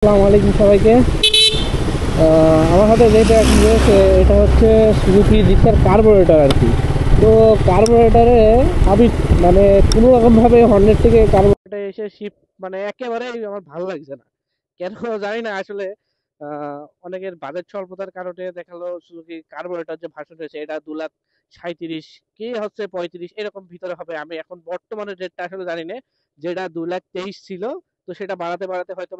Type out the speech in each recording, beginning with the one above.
আসসালামু আলাইকুম সবাইকে। আমার হাতে যেটা এখন রয়েছে এটা হচ্ছে সুজুকি জিক্সার কার্বোরেটর আর কি। তো কার্বোরেটরে আমি মানে কোনো রকমভাবে হর্নেট থেকে কার্বোরেটরে এসে শিফট মানে একেবারেই আমার ভালো লাগছে না, কেন জানি না আসলে। অনেকের বাজেট স্বল্পতার কারণে দেখালো সুজুকি কার্বোরেটর যে ভার্সন রয়েছে এটা 2,37,000 কি হচ্ছে 35 এরকম ভিতরে হবে। আমি এখন বর্তমানে রেটটা আসলে জানি না, যেটা 2,23,000 ছিল, তো সেটা বাড়াতে বাড়াতে হয়তো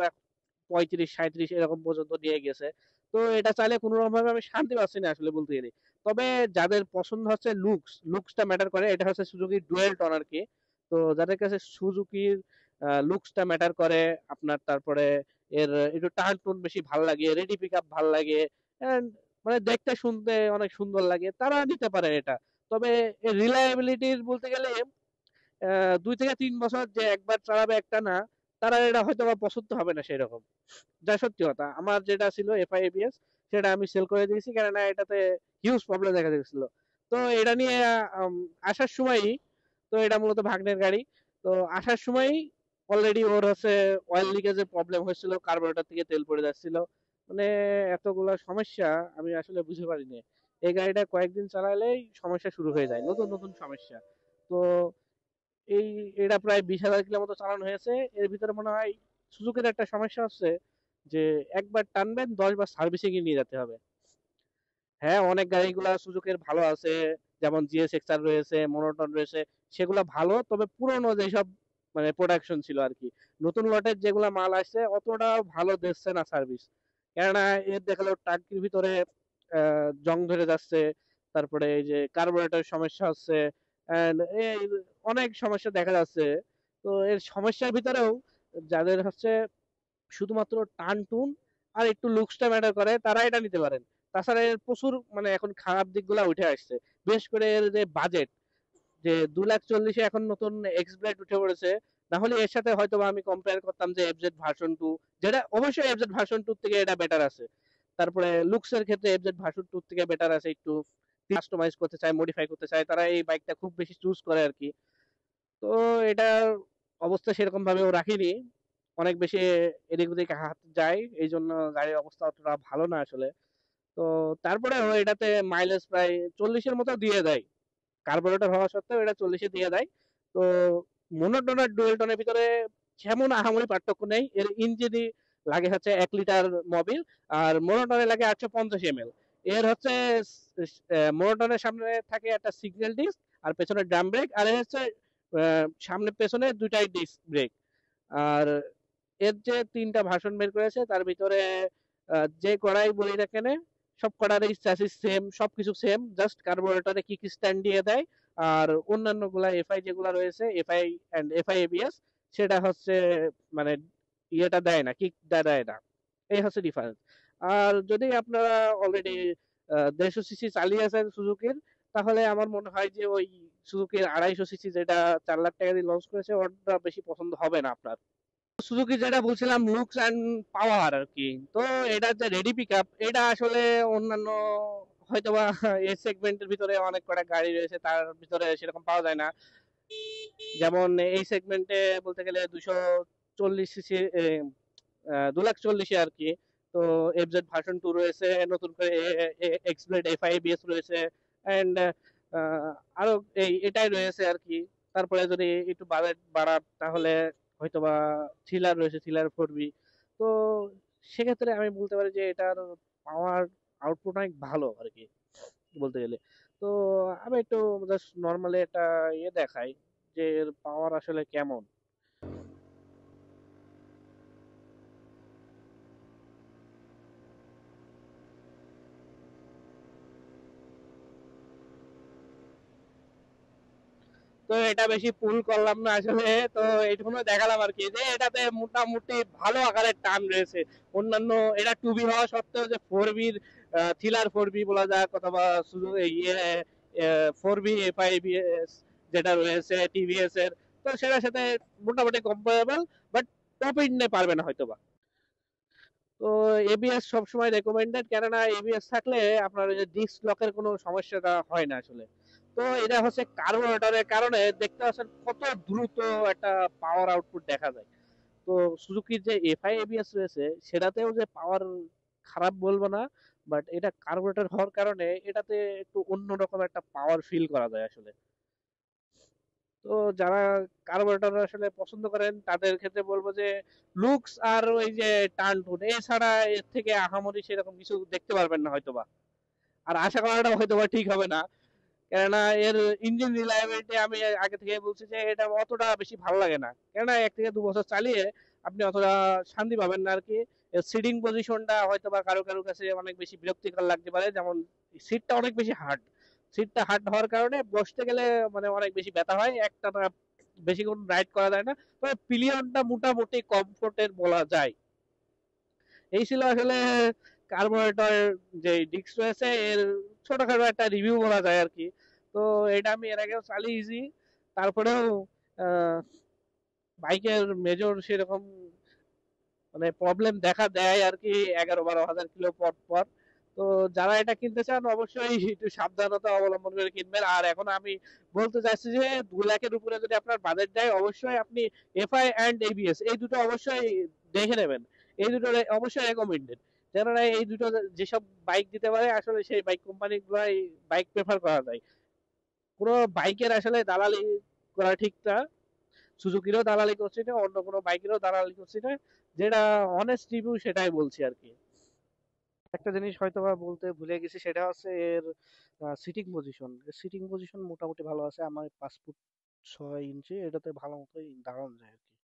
35-37 এরকম পর্যন্ত নিয়ে গেছে। তো এটা চাইলে কোনো রকম ভাবে আমি শান্তি পাচ্ছি না আসলে বলতে গেলে। তবে যাদের পছন্দ হচ্ছে লুকসটা ম্যাটার করে, এটা হচ্ছে সুজুকি ডুয়েল টোন আর কি। তো যাদের কাছে সুজুকির লুকসটা ম্যাটার করে আপনার, তারপরে এর একটু টার্ন টোন বেশি ভাল লাগে, রেডি পিক আপ ভাল লাগে, and মানে দেখতে শুনতে অনেক সুন্দর লাগে, তারা নিতে পারে এটা। তবে এর রিলায়েবিলিটির বলতে গেলে 2 থেকে 3 বছর যে একবার চালাবে একটা না, তারা এটা হয়তো বা পছন্দ হবে না সেরকম। যা সত্যি কথা, আমার যেটা ছিল এফআই এবিএস সেটা আমি সেল করে দিয়েছি, কেননা এটাতে হিউজ প্রবলেম দেখা দিয়েছিল। তো এটা নিয়ে আসার সময়ই, তো এটা মূলত ভাগ্নের গাড়ি, তো আসার সময়ই অলরেডি ওর হচ্ছে অয়েল লিকেজের প্রবলেম হয়েছিল, কার্বোরেটর থেকে তেল পড়ে যাচ্ছিল। মানে এতগুলা সমস্যা আমি আসলে বুঝতে পারিনি। এই গাড়িটা কয়েকদিন চালালেই সমস্যা শুরু হয়ে যায়, নতুন নতুন সমস্যা। তো এই এটা প্রায় 20,000 কিলো মতো চালানো হয়েছে। এর ভিতরে মনে হয় সুজুকির একটা সমস্যা হচ্ছে যে একবার টানবেন 10 বার সার্ভিসিং এ নিয়ে যেতে হবে। হ্যাঁ, অনেক গাড়িগুলা সুজুকির ভালো আছে, যেমন জিএস এক্সআর রয়েছে, মোনোটন রয়েছে, সেগুলা ভালো। তবে পুরনো যেসব মানে প্রোডাকশন ছিল আর কি, নতুন লটের যেগুলা মাল আসছে অতটা ভালো দিচ্ছে না সার্ভিস। কেননা এর দেখালো টাঙ্কির ভিতরে জং ধরে যাচ্ছে, তারপরে এই যে কার্বোরেটর সমস্যা হচ্ছে, and এই অনেক সমস্যা দেখা যাচ্ছে। তো এর সমস্যার ভিতরেও যাদের হচ্ছে শুধুমাত্র টান টুন আর একটু লুকসটা ম্যাটার করে তারা এটা নিতে পারেন। তাছাড়া এর প্রচুর মানে এখন খারাপ দিকগুলা উঠে আসছে, বিশেষ করে এর যে বাজেট, যে 2,40,000 এখন নতুন এক্স ব্লেড উঠে পড়েছে। না হলে এর সাথে হয়তো বা আমি কম্পেয়ার করতাম যে এফজেড ভার্সন 2, যেটা অবশ্যই এফজেড ভার্সন 2 থেকে এটা বেটার আছে। তারপরে লুকসের ক্ষেত্রে এফজেড ভার্সন 2 থেকে বেটার আছে একটু। কাস্টমাইজ করতে চায়, মডিফাই করতে চায়, তারা এই বাইকটা খুব বেশি চুজ করে আর কি। তো এটার অবস্থা সেরকম ভাবেও রাখিনি, অনেক বেশি এদিক ওদিক হাত যায়, এই জন্য গাড়ির অবস্থা অতটা ভালো না আসলে। তো তারপরে এটাতে মাইলেজ প্রায় 40-এর মতো দিয়ে দেয়, কার্বোরেটর হওয়া সত্ত্বেও এটা 40-এ দিয়ে দেয়। তো মোনোটন আর ডুয়েল টনের ভিতরে যেমন আহামরি পার্থক্য নেই। এর ইঞ্জিনই লাগে হচ্ছে 1 লিটার মোবিল, আর মোনোটনে লাগে 850 ml। এর হচ্ছে মোনোটনের সামনে থাকে একটা সিগন্যাল ডিস্ক, আর পেছনে ড্রাম ব্রেক, আর এর হচ্ছে সামনে পেছনে দুইটাই ডিস্ক ব্রেক। আর এর যে 3টা ভার্সন বের করেছে তার ভিতরে যে কড়াই বলি না কেন, সব কড়ারই চ্যাসিস সেম, সবকিছু সেম, জাস্ট কার্বোরেটরে কিক স্ট্যান্ড দিয়ে দেয়। আর অন্যান্য গুলা এফআই যেগুলা রয়েছে, এফআই এন্ড এফআই এবিএস, সেটা হচ্ছে মানে ইয়েটা দেয় না, কিকটা দেয় না। এই হচ্ছে ডিফারেন্স। আর যদি আপনারা অলরেডি 150 সিসি চালিয়েছেন সুজুকির, তাহলে আমার মনে হয় যে ওই সুজুকির 250 সিসি যেটা 4 লাখ টাকা দিয়ে লঞ্চ করেছে ওটা বেশি পছন্দ হবে না আপনার। সুজুকি যেটা বলছিলাম লুকস এন্ড পাওয়ার আর কি, তো এটা যে রেডি পিক আপ, এটা আসলে অন্যান্য হয়তোবা এই সেগমেন্টের ভিতরে অনেক কটা গাড়ি রয়েছে, তার ভিতরে সেরকম পাওয়া যায় না। যেমন এই সেগমেন্টে বলতে গেলে 240 সিসি, 2,40,000 আর কি। তো এফজেড ভার্সন 2 রয়েছে, নতুন করে এক্সব্লেড এফআইবিএস রয়েছে, এন্ড আরো এটাই রয়েছে আর কি। তারপরে যদি একটু বাজেট বাড়ান তাহলে হয়তোবা থ্রিলার রয়েছে, থ্রিলার 4বি। তো সেক্ষেত্রে আমি বলতে পারি যে এটার পাওয়ার আউটপুট অনেক ভালো আর কি বলতে গেলে। তো আমি একটু জাস্ট নর্মালি একটা দেখাই যে এর পাওয়ার আসলে কেমন। তো এটা বেশি পুল করলাম না আসলে। তো এইটুকুনো দেখালাম আর কি, যে এটাতে মোটামুটি ভালো আকারের টান রয়েছে। অন্যান্য এটা 2বি হওয়া সত্ত্বেও যে 4বির থ্রিলার 4বি বলা যায়, অথবা শুধু ইয়ে 4বি এফআইবিএস যেটা রয়েছে টিভিএস এর, তো সেটার সাথে মোটামুটি কম্পারেবল, বাট টপ ইন্ডে পারবে না হয়তোবা। তো এবিএস সবসময় রেকমেন্ডেড, কেননা এবিএস থাকলে আপনার ওই যে ডিস্ক লকের কোনো সমস্যাটা হয় না আসলে। তো এটা হচ্ছে কার্বোরেটরের কারণে দেখতে পাচ্ছেন কত দ্রুত একটা পাওয়ার আউটপুট দেখা যায়। তো তো সুজুকির যে এফআই এবিএস রয়েছে সেটাতেও যে পাওয়ার খারাপ বলবো না, বাট এটা কার্বোরেটর হওয়ার কারণে এটাতে একটু অন্যরকম একটা পাওয়ার ফিল করা যায় আসলে। তো যারা কার্বোরেটর আসলে পছন্দ করেন তাদের ক্ষেত্রে বলবো যে লুকস আর ওই যে টার্ন টুন এছাড়া এর থেকে আহামরি সেরকম কিছু দেখতে পারবেন না হয়তোবা, আর আশা করাটাও হয়তোবা ঠিক হবে না। কেননা এর ইঞ্জিন রিলায়েবিলিটি আমি আগে থেকে বলছি যে এটা অতটা বেশি ভালো লাগে না, কেননা 1 থেকে 2 বছর চালিয়ে আপনি অতটা শান্তি পাবেন না আর কি। এর সিটিং পজিশনটা হয়তো বা কারো কারো কাছে অনেক বেশি বিরক্তিকর লাগতে পারে, যেমন সিটটা অনেক বেশি হার্ড। সিটটা হার্ড হওয়ার কারণে বসতে গেলে মানে অনেক বেশি ব্যথা হয়, একটা বেশিক্ষণ রাইড করা যায় না। তবে পিলিয়নটা মোটামুটি কমফোর্টের বলা যায়। এই ছিল আসলে কার্বোরেটর যে ডিস্ক রয়েছে এর ছোটখাটো একটা রিভিউ বলা যায় আর কি। তো এটা আমি এর আগেও চালিয়েছি, তারপরেও বাইকের মেজর সেরকম মানে প্রবলেম দেখা দেয় আর কি 11-12 হাজার কিলো পর পর। তো যারা এটা কিনতে চান অবশ্যই একটু সাবধানতা অবলম্বন করে কিনবেন। আর এখন আমি বলতে চাইছি যে 2 লাখের উপরে যদি আপনার বাজেট যায় অবশ্যই আপনি এফআই অ্যান্ড এবিএস এই দুটো অবশ্যই দেখে নেবেন। এই দুটো অবশ্যই রেকমেন্ডেড, কেননা এই দুটো যেসব বাইক দিতে পারে আসলে সেই বাইক কোম্পানি গুলাই বাইক প্রেফার করা যায়। কোনো বাইকের আসলে দালালি করা ঠিক না, সুজুকিরও দালালি করছি না, অন্য কোনো বাইকেরও দালালি করছি না, যেটা অনেস্ট রিভিউ সেটাই বলছি আর কি। একটা জিনিস হয়তো বা বলতে ভুলে গেছি, সেটা হচ্ছে এর সিটিং পজিশন। সিটিং পজিশন মোটামুটি ভালো আছে, আমার 5 ফুট 6 ইঞ্চি, এটাতে ভালো মতোই দাঁড়ানো যায়।